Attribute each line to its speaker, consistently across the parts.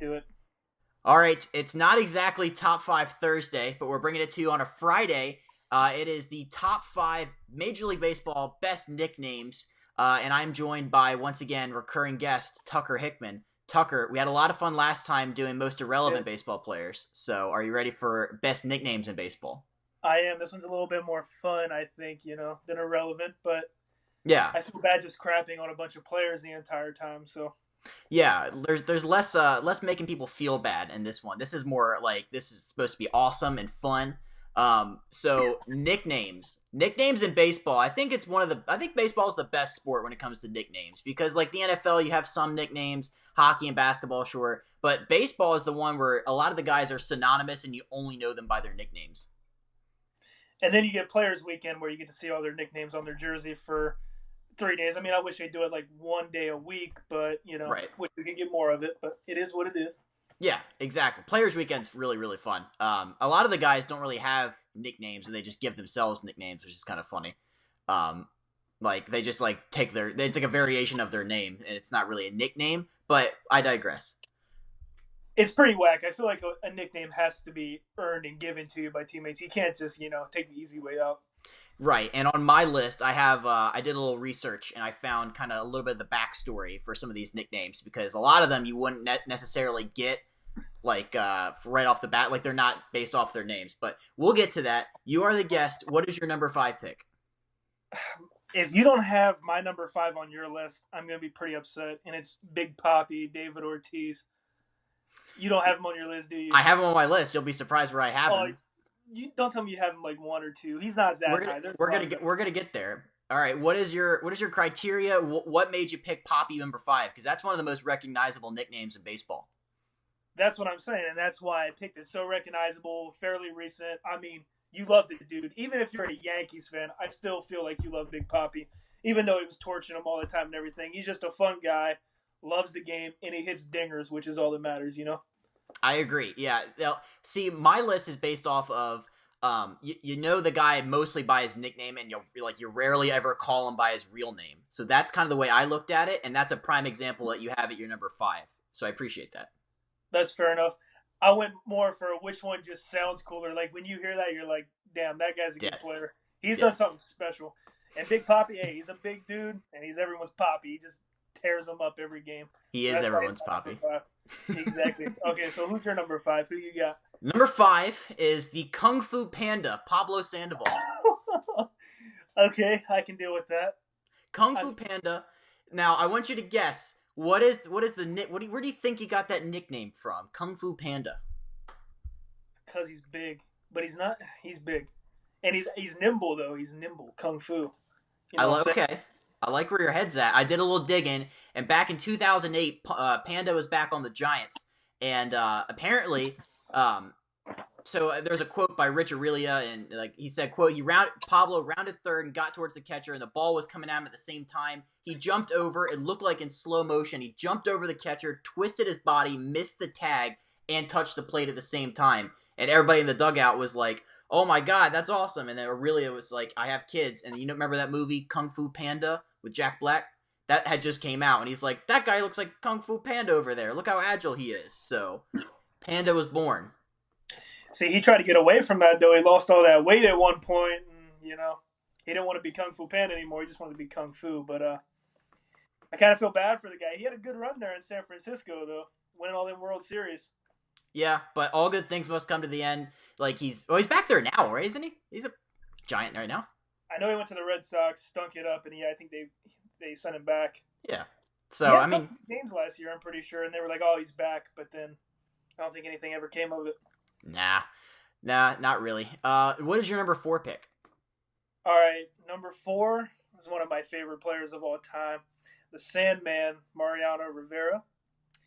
Speaker 1: do it.
Speaker 2: All right, it's not exactly Top 5 Thursday, but we're bringing it to you on a Friday. It is the Top 5 Major League Baseball best nicknames, and I'm joined by, once again, recurring guest Tucker Hickman. Tucker, we had a lot of fun last time doing most
Speaker 1: Yeah,
Speaker 2: irrelevant baseball players, so are you ready for best nicknames in baseball?
Speaker 1: I am. This one's a little bit more fun, I think, than irrelevant, but
Speaker 2: Yeah,
Speaker 1: I feel bad just crapping on a bunch of players the entire time. So
Speaker 2: yeah. There's less making people feel bad in this one. This is more like this is supposed to be awesome and fun. So nicknames in baseball. I think baseball is the best sport when it comes to nicknames because like the NFL, you have some nicknames, hockey and basketball, sure, but baseball is the one where a lot of the guys are synonymous and you only know them by their nicknames.
Speaker 1: and then you get Players Weekend where you get to see all their nicknames on their jersey for 3 days. I mean, I wish they do it like one day a week, but
Speaker 2: Right.
Speaker 1: wish we could get more of it. But it is what it is.
Speaker 2: Yeah, exactly. Players Weekend's really, really fun. A lot of the guys don't really have nicknames, and they just give themselves nicknames, which is kind of funny. Um, like they just like take their, it's like a variation of their name, and it's not really a nickname. But I digress.
Speaker 1: It's pretty whack. I feel like a nickname has to be earned and given to you by teammates. You can't just take the easy way out.
Speaker 2: Right, and on my list, I did a little research, and I found kind of a little bit of the backstory for some of these nicknames because a lot of them you wouldn't necessarily get like right off the bat, like they're not based off their names. But we'll get to that. You are the guest. What is your number 5 pick?
Speaker 1: If you don't have my number 5 on your list, I'm gonna be pretty upset. And it's Big Poppy, David Ortiz. You don't have him on your list, do you?
Speaker 2: I have him on my list. You'll be surprised where I have
Speaker 1: Oh,
Speaker 2: him.
Speaker 1: you don't tell me you have him like one or two. He's not
Speaker 2: We're
Speaker 1: that
Speaker 2: gonna
Speaker 1: high. There's a
Speaker 2: we're
Speaker 1: lot
Speaker 2: gonna
Speaker 1: of
Speaker 2: get
Speaker 1: guys.
Speaker 2: we're gonna get there. All right. What is your criteria? What made you pick Poppy number 5? Because that's one of the most recognizable nicknames in baseball.
Speaker 1: That's what I'm saying, and that's why I picked it. So recognizable, fairly recent. I mean, you love the dude. Even if you're a Yankees fan, I still feel like you love Big Poppy, even though he was torching him all the time and everything. He's just a fun guy, loves the game, and he hits dingers, which is all that matters.
Speaker 2: I agree. Yeah. Now, see, my list is based off of you know the guy mostly by his nickname, and you rarely ever call him by his real name. So that's kind of the way I looked at it, and that's a prime example that you have at your number 5. So I appreciate that.
Speaker 1: That's fair enough. I went more for which one just sounds cooler. Like when you hear that, you're like, damn, that guy's a
Speaker 2: Yeah.
Speaker 1: good player. He's
Speaker 2: Yeah.
Speaker 1: done something special. And Big Poppy, hey, he's a big dude, and he's everyone's Poppy. He just tears them up every game.
Speaker 2: He
Speaker 1: So
Speaker 2: is
Speaker 1: that's why he's
Speaker 2: everyone's
Speaker 1: my number
Speaker 2: Poppy.
Speaker 1: 5. Exactly. Okay, so who's your number 5? Who you got?
Speaker 2: Number 5 is the Kung Fu Panda, Pablo Sandoval.
Speaker 1: Okay, I can deal with that.
Speaker 2: Kung
Speaker 1: I
Speaker 2: Fu Panda. Now, I want you to guess what is the nick? Where do you think he got that nickname from? Kung Fu Panda.
Speaker 1: because he's big, but he's not. He's big, and he's nimble though. He's nimble, kung fu. You know what I'm saying?
Speaker 2: Okay. I like where your head's at. I did a little digging, and back in 2008, Panda was back on the Giants, and apparently, um, there's a quote by Rich Aurelia, and like he said, "quote Pablo rounded third and got towards the catcher, and the ball was coming at him at the same time. He jumped over. It looked like in slow motion. He jumped over the catcher, twisted his body, missed the tag, and touched the plate at the same time. And everybody in the dugout was like, "Oh my god, that's awesome!" And then Aurelia was like, "I have kids, and remember that movie Kung Fu Panda with Jack Black?" That had just came out, and he's like, "That guy looks like Kung Fu Panda over there. Look how agile he is." So, Panda was born.
Speaker 1: See, he tried to get away from that though. He lost all that weight at one point, and he didn't want to be Kung Fu Panda anymore. He just wanted to be Kung Fu. But I kind of feel bad for the guy. He had a good run there in San Francisco though, winning all them World Series.
Speaker 2: Yeah, but all good things must come to the end. Like he's back there now, right? Isn't he? He's a Giant right now.
Speaker 1: I know he went to the Red Sox, stunk it up, and I think they sent him back.
Speaker 2: Yeah.
Speaker 1: He
Speaker 2: So
Speaker 1: had
Speaker 2: I
Speaker 1: a couple
Speaker 2: mean,
Speaker 1: games last year, I'm pretty sure, and they were like, "Oh, he's back," but then I don't think anything ever came of it.
Speaker 2: nah, not really. What is your number 4 pick?
Speaker 1: All right, number 4 is one of my favorite players of all time, the Sandman, Mariano Rivera.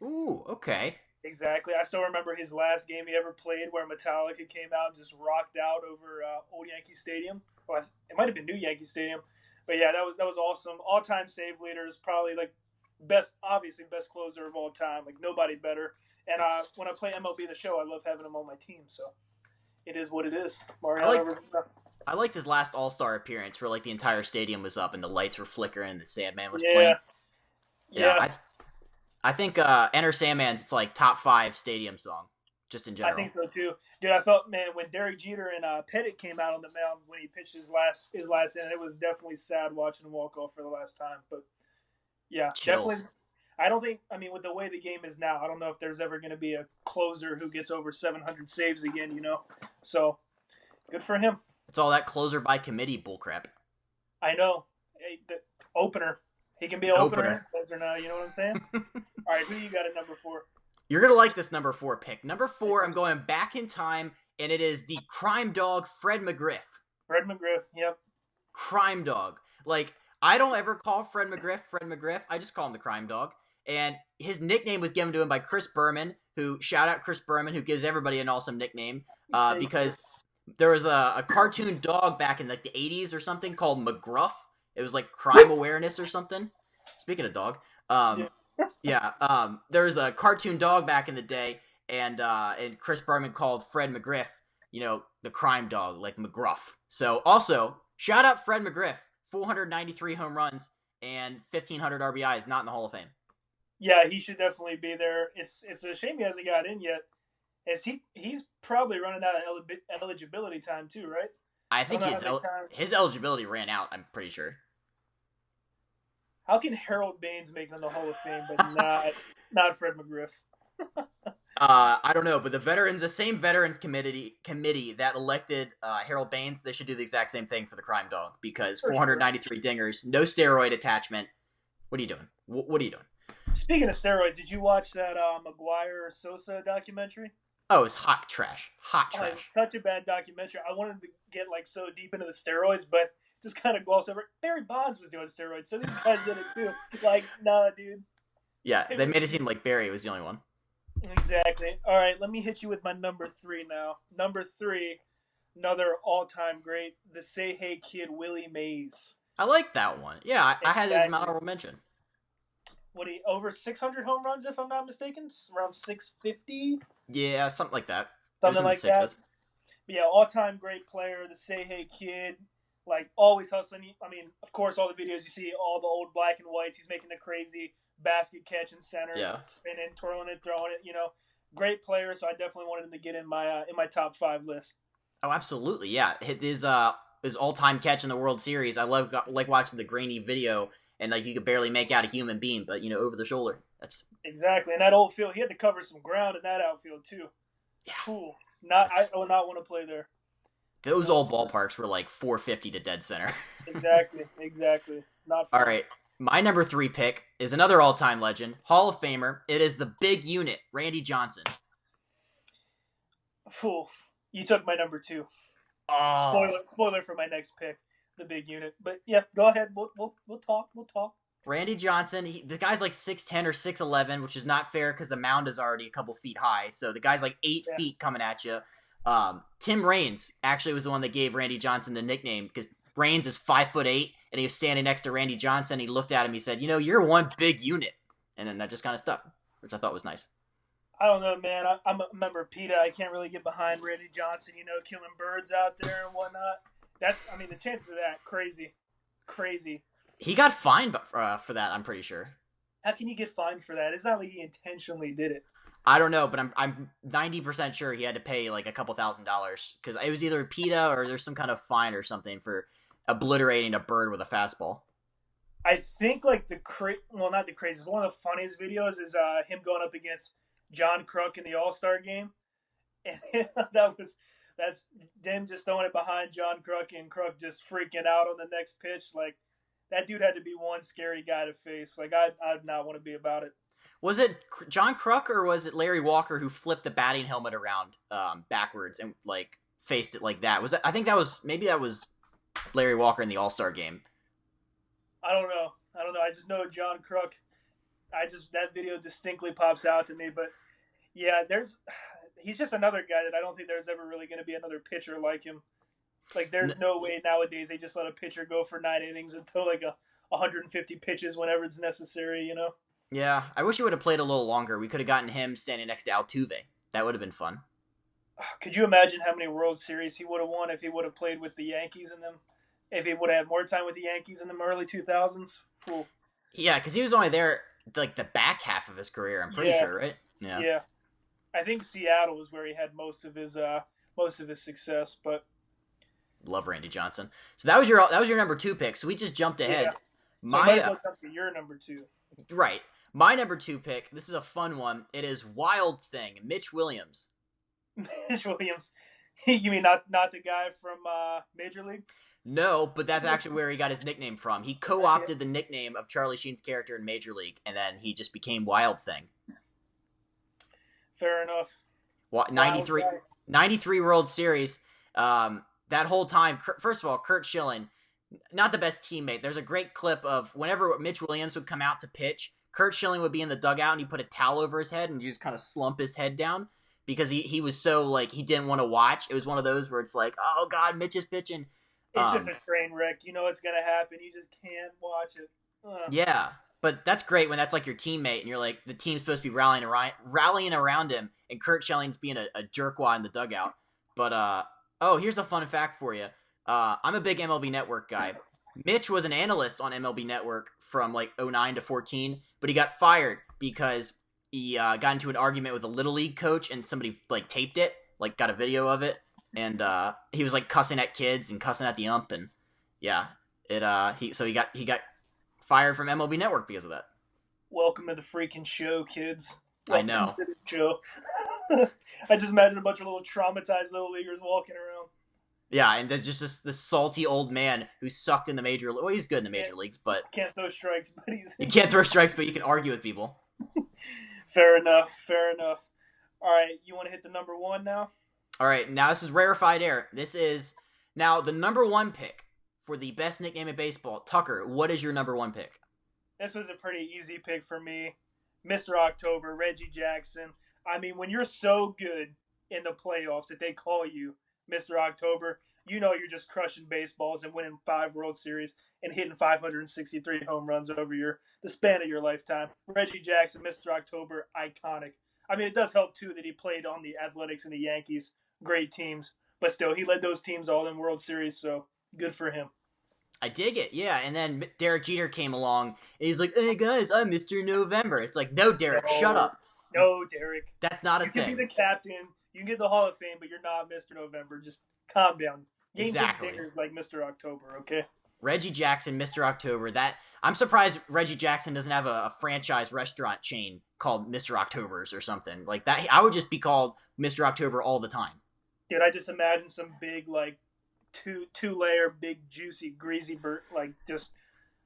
Speaker 2: Ooh, okay.
Speaker 1: Exactly. I still remember his last game he ever played, where Metallica came out and just rocked out over old Yankee Stadium. Well, it might have been New Yankee Stadium, but yeah, that was awesome. All time save leaders, probably like obviously best closer of all time. Like nobody better. And when I play MLB The Show, I love having him on my team. So it is what it is.
Speaker 2: I
Speaker 1: Mariano
Speaker 2: like
Speaker 1: Rivera.
Speaker 2: I liked his last All Star appearance, where like the entire stadium was up and the lights were flickering and the Sandman was playing.
Speaker 1: Yeah,
Speaker 2: Yeah,
Speaker 1: yeah.
Speaker 2: I think Enter Sandman's it's like top 5 stadium song, just in
Speaker 1: I think
Speaker 2: general.
Speaker 1: so too, dude. I felt, man, when Derek Jeter and Pettit came out on the mound when he pitched his last inning, it was definitely sad watching him walk off for the last time. But yeah, definitely.
Speaker 2: Chills.
Speaker 1: I don't think. I mean, with the way the game is now, I don't know if there's ever going to be a closer who gets over 700 saves again. So good for him.
Speaker 2: It's all that closer by committee bullcrap.
Speaker 1: I know. Hey, the opener. He can be
Speaker 2: The
Speaker 1: an opener,
Speaker 2: opener.
Speaker 1: closer now. You know what I'm saying? All right, who you got at number 4?
Speaker 2: You're gonna like this number 4 pick. Number 4, I'm going back in time, and it is the crime dog Fred McGriff.
Speaker 1: Fred McGriff. Yep.
Speaker 2: Crime dog. Like, I don't ever call Fred McGriff. I just call him the crime dog. And his nickname was given to him by Chris Berman, who, shout out Chris Berman, who gives everybody an awesome nickname, because there was a cartoon dog back in like the 80s or something called McGruff. It was like crime awareness or something. Speaking of dog, there was a cartoon dog back in the day, and Chris Berman called Fred McGriff, the crime dog, like McGruff. So also, shout out Fred McGriff, 493 home runs and 1,500 RBIs, not in the Hall of Fame.
Speaker 1: Yeah, he should definitely be there. It's a shame he hasn't got in yet. He's probably running out of eligibility time too, right?
Speaker 2: I think his eligibility ran out, I'm pretty sure.
Speaker 1: How can Harold Baines make it in the Hall of Fame, but not Fred McGriff?
Speaker 2: I don't know, but the same veterans committee that elected Harold Baines, they should do the exact same thing for the crime dog, because 493 dingers, no steroid attachment. What are you doing? What are you doing?
Speaker 1: Speaking of steroids, did you watch that McGuire Sosa documentary?
Speaker 2: Oh, it's hot trash. Hot trash.
Speaker 1: Such a bad documentary. I wanted to get like so deep into the steroids, but just kind of gloss over it. Barry Bonds was doing steroids, so these guys did it too. Like, nah, dude.
Speaker 2: Yeah, they made it seem like Barry was the only one.
Speaker 1: Exactly. All right, let me hit you with my number 3 now. Number 3, another all-time great, the Say Hey Kid, Willie Mays.
Speaker 2: I like that one. Yeah, I had this as an honorable mention.
Speaker 1: What, over 600 home runs, if I'm not mistaken? Around 650?
Speaker 2: Yeah, something like that.
Speaker 1: Something like that. But yeah, all-time great player, the Say Hey Kid. Like, always hustling. I mean, of course, all the videos you see, all the old black and whites, he's making the crazy basket catch in center, spinning, twirling it, throwing it. Great player. So I definitely wanted him to get in my top 5 list.
Speaker 2: Oh, absolutely, yeah. His all-time catch in the World Series. I like watching the grainy video, and like you could barely make out a human being, but over the shoulder. That's
Speaker 1: exactly. And that old field, he had to cover some ground in that outfield too.
Speaker 2: Yeah,
Speaker 1: cool. I would not want to play there.
Speaker 2: Those old ballparks were like 450 to dead center.
Speaker 1: Exactly. Not fun.
Speaker 2: All right. My number 3 pick is another all-time legend, Hall of Famer. It is the big unit, Randy Johnson.
Speaker 1: Fool. You took my number 2.
Speaker 2: Oh.
Speaker 1: Spoiler for my next pick, the big unit. But yeah, go ahead. We'll talk.
Speaker 2: Randy Johnson, the guy's like 6'10 or 6'11, which is not fair because the mound is already a couple feet high. So the guy's like 8 feet coming at you. Tim Raines actually was the one that gave Randy Johnson the nickname, because Raines is 5'8", and he was standing next to Randy Johnson. He looked at him. He said, "You're one big unit," and then that just kind of stuck, which I thought was nice.
Speaker 1: I don't know, man. I'm a member of PETA. I can't really get behind Randy Johnson. Killing birds out there and whatnot. The chances of that crazy.
Speaker 2: He got fined for that. I'm pretty sure.
Speaker 1: How can you get fined for that? It's not like he intentionally did it.
Speaker 2: I don't know, but I'm 90% sure he had to pay like a couple $1,000s, because it was either PETA or there's some kind of fine or something for obliterating a bird with a fastball.
Speaker 1: I think like not the craziest, but one of the funniest videos is him going up against John Kruk in the All-Star game, and that's them just throwing it behind John Kruk and Kruk just freaking out on the next pitch. Like, that dude had to be one scary guy to face. Like, I'd not want to be about it.
Speaker 2: Was it John Kruk or was it Larry Walker who flipped the batting helmet around backwards and like faced it like that? I think that was Larry Walker in the All-Star game.
Speaker 1: I don't know. I just know John Kruk. That video distinctly pops out to me. But yeah, he's just another guy that I don't think there's ever really going to be another pitcher like him. Like, there's no way nowadays they just let a pitcher go for 9 innings and throw like 150 pitches whenever it's necessary.
Speaker 2: Yeah, I wish he would have played a little longer. We could have gotten him standing next to Altuve. That would have been fun.
Speaker 1: Could you imagine how many World Series he would have won if he would have played with the Yankees in them? If he would have had more time with the Yankees in the early 2000s? Cool.
Speaker 2: Yeah, because he was only there like the back half of his career. I'm pretty
Speaker 1: Yeah,
Speaker 2: sure, right? Yeah.
Speaker 1: yeah. I think Seattle was where he had most of his success. But
Speaker 2: Love Randy Johnson. So that was your number 2 pick. So we just jumped
Speaker 1: yeah,
Speaker 2: ahead.
Speaker 1: so might
Speaker 2: My
Speaker 1: as well jump to your number two.
Speaker 2: right. My number 2 pick. This is a fun one. It is Wild Thing, Mitch Williams.
Speaker 1: Mitch Williams. You mean not the guy from Major League?
Speaker 2: No, but that's actually where he got his nickname from. He
Speaker 1: Yeah,
Speaker 2: co-opted the nickname of Charlie Sheen's character in Major League, and then he just became Wild Thing.
Speaker 1: fair enough. Wild
Speaker 2: 93,
Speaker 1: guy.
Speaker 2: 93 World Series. That whole time, first of all, Kurt Schilling, not the best teammate. There's a great clip of whenever Mitch Williams would come out to pitch, Kurt Schilling would be in the dugout and he put a towel over his head and just kind of slump his head down because he was so like he didn't want to watch. It was one of those where it's like, oh God, Mitch is pitching.
Speaker 1: It's just a train wreck. You know it's gonna happen. You just can't watch it.
Speaker 2: Yeah, but that's great when that's like your teammate and you're like the team's supposed to be rallying around him, and Kurt Schilling's being a jerkwad in the dugout. But oh, here's a fun fact for you. I'm a big MLB Network guy. Mitch was an analyst on MLB Network from like '09 to 14, but he got fired because he got into an argument with a little league coach and somebody like taped it, like got a video of it, and he was like cussing at kids and cussing at the ump, and yeah, he got fired from MLB Network because of that.
Speaker 1: Welcome to the freaking show, kids.
Speaker 2: I
Speaker 1: Welcome
Speaker 2: know.
Speaker 1: to the show. I just imagine a bunch of little traumatized little leaguers walking around.
Speaker 2: Yeah, and there's just this salty old man who sucked in the major. Well, he's good in the
Speaker 1: Can't,
Speaker 2: major leagues, but
Speaker 1: can't throw strikes, but he's
Speaker 2: you can't throw strikes, but you can argue with people.
Speaker 1: fair enough. Fair enough. All right, you want to hit the number one now?
Speaker 2: All right, now this is rarefied air. This is now the number 1 pick for the best nickname in baseball. Tucker, what is your number 1 pick?
Speaker 1: This was a pretty easy pick for me. Mr. October, Reggie Jackson. I mean, when you're so good in the playoffs that they call you Mr. October, you know you're just crushing baseballs and winning 5 World Series and hitting 563 home runs over the span of your lifetime. Reggie Jackson, Mr. October, iconic. I mean, it does help too that he played on the Athletics and the Yankees, great teams, but still, he led those teams all in World Series, so good for him.
Speaker 2: I dig it, yeah. And then Derek Jeter came along, and he's like, "Hey guys, I'm Mr. November." It's like, no, Derek, shut
Speaker 1: No,
Speaker 2: up.
Speaker 1: no, Derek.
Speaker 2: That's not a
Speaker 1: You can be
Speaker 2: thing.
Speaker 1: the captain. You can get the Hall of Fame, but you're not Mr. November. Just calm down. Game big
Speaker 2: Exactly.
Speaker 1: fingers like Mr. October, okay?
Speaker 2: Reggie Jackson, Mr. October. That I'm surprised Reggie Jackson doesn't have a franchise restaurant chain called Mr. October's or something like that. I would just be called Mr. October all the time.
Speaker 1: Dude, I just imagine some big like two layer, big juicy, greasy like just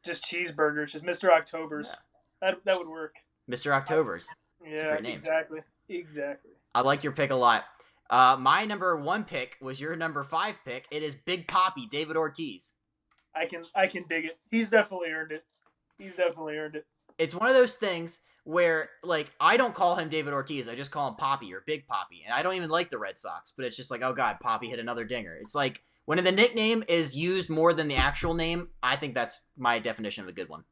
Speaker 1: cheeseburgers, just Mr. October's. That would work.
Speaker 2: Mr. October's. It's a
Speaker 1: Yeah,
Speaker 2: great name.
Speaker 1: exactly, exactly.
Speaker 2: I like your pick a lot. My number 1 pick was your number 5 pick. It is Big Poppy, David Ortiz.
Speaker 1: I can dig it. He's definitely earned it. He's definitely earned it.
Speaker 2: It's one of those things where, like, I don't call him David Ortiz. I just call him Poppy or Big Poppy. And I don't even like the Red Sox, but it's just like, oh, God, Poppy hit another dinger. It's like, when the nickname is used more than the actual name, I think that's my definition of a good one.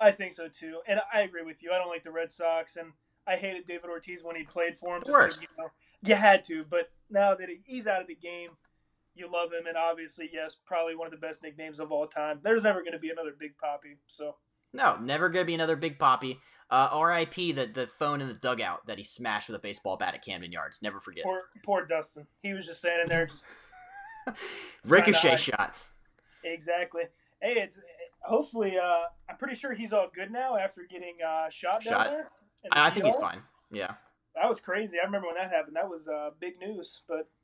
Speaker 1: I think so too, and I agree with you. I don't like the Red Sox, and I hated David Ortiz when he played for him.
Speaker 2: Of
Speaker 1: Just
Speaker 2: course.
Speaker 1: because you had to. But now that he's out of the game, you love him, and obviously, yes, probably one of the best nicknames of all time. There's never going to be another Big Poppy. So
Speaker 2: No, never going to be another Big Poppy. R.I.P. The phone in the dugout that he smashed with a baseball bat at Camden Yards. Never forget.
Speaker 1: poor Dustin. He was just standing there, just
Speaker 2: Ricochet shots.
Speaker 1: exactly. Hey, it's hopefully. I'm pretty sure he's all good now after getting shot down there.
Speaker 2: I think he's fine. Yeah.
Speaker 1: That was crazy. I remember when that happened. That was big news. But